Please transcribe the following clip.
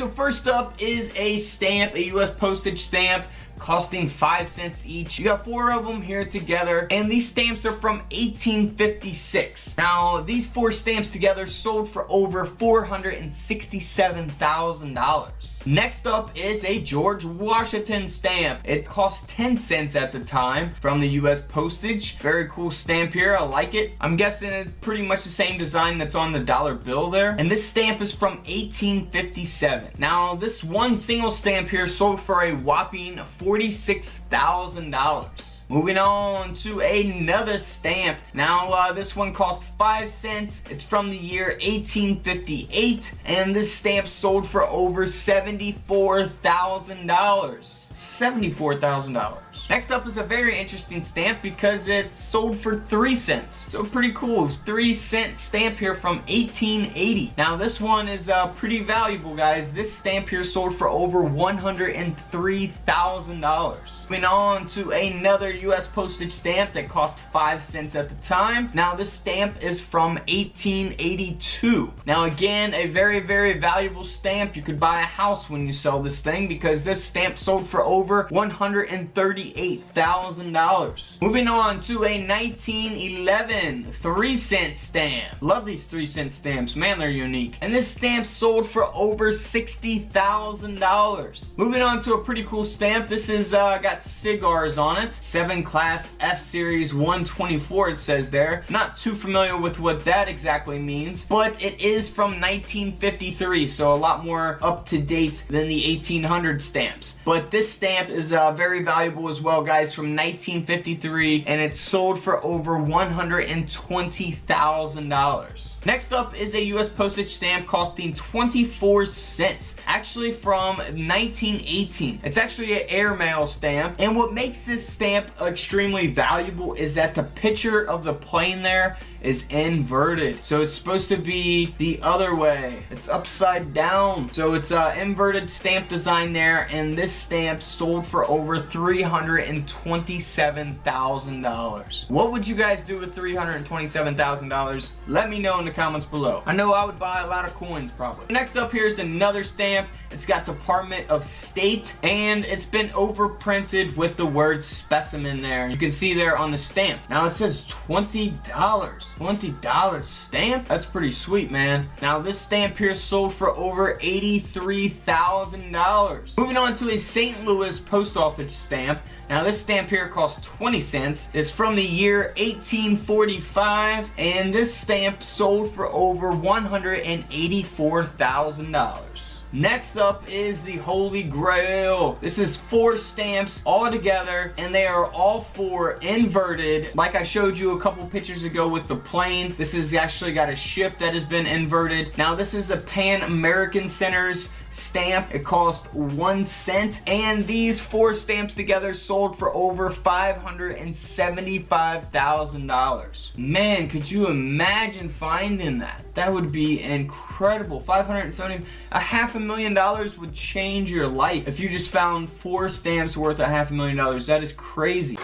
so first up is a stamp, a US postage stamp, costing 5 cents each. You got 4 of them here together, and these stamps are from 1856. Now, these 4 stamps together sold for over $467,000. Next up is a George Washington stamp. It cost 10 cents at the time from the US postage. Very cool stamp here, I like it. I'm guessing it's pretty much the same design that's on the dollar bill there. And this stamp is from 1857. Now, this one single stamp here sold for a whopping $46,000. Moving on to another stamp. Now, this one cost 5 cents. It's from the year 1858, and this stamp sold for over $74,000. $74,000. Next up is a very interesting stamp because it sold for 3 cents. So pretty cool. 3-cent stamp here from 1880. Now this one is pretty valuable, guys. This stamp here sold for over $103,000. Moving on to another US postage stamp that cost 5 cents at the time. Now this stamp is from 1882. Now again, a very, very valuable stamp. You could buy a house when you sell this thing because this stamp sold for over $138,000. Moving on to a 1911 3-cent stamp. Love these 3-cent stamps, man, they're unique. And this stamp sold for over $60,000. Moving on to a pretty cool stamp. This is got cigars on it. 7 Class F Series 124 it says there. Not too familiar with what that exactly means, but it is from 1953, so a lot more up to date than the 1800 stamps. But this stamp is very valuable as well, guys, from 1953, and it's sold for over $120,000. Next up is a US postage stamp costing 24 cents, actually from 1918. It's actually an airmail stamp, and what makes this stamp extremely valuable is that the picture of the plane there is inverted. So it's supposed to be the other way. It's upside down. So it's an inverted stamp design there, and this stamp sold for over $327,000. What would you guys do with $327,000? Let me know in the comments below. I know I would buy a lot of coins probably. Next up here is another stamp. It's got Department of State, and it's been overprinted with the word specimen there. You can see there on the stamp. Now it says $20. $20 stamp? That's pretty sweet, man. Now this stamp here sold for over $83,000. Moving on to a St. Louis post office stamp. Now this stamp here costs 20 cents. It's from the year 1845, and this stamp sold for over $184,000. Next up is the Holy Grail. This is 4 stamps all together, and they are all 4 inverted. Like I showed you a couple pictures ago with the plane, this has actually got a ship that has been inverted. Now this is a Pan American Center's stamp. It cost 1 cent, and these 4 stamps together sold for over $575,000. Man, could you imagine finding that? That would be incredible. $570,000 would change your life if you just found 4 stamps worth $500,000. That is crazy.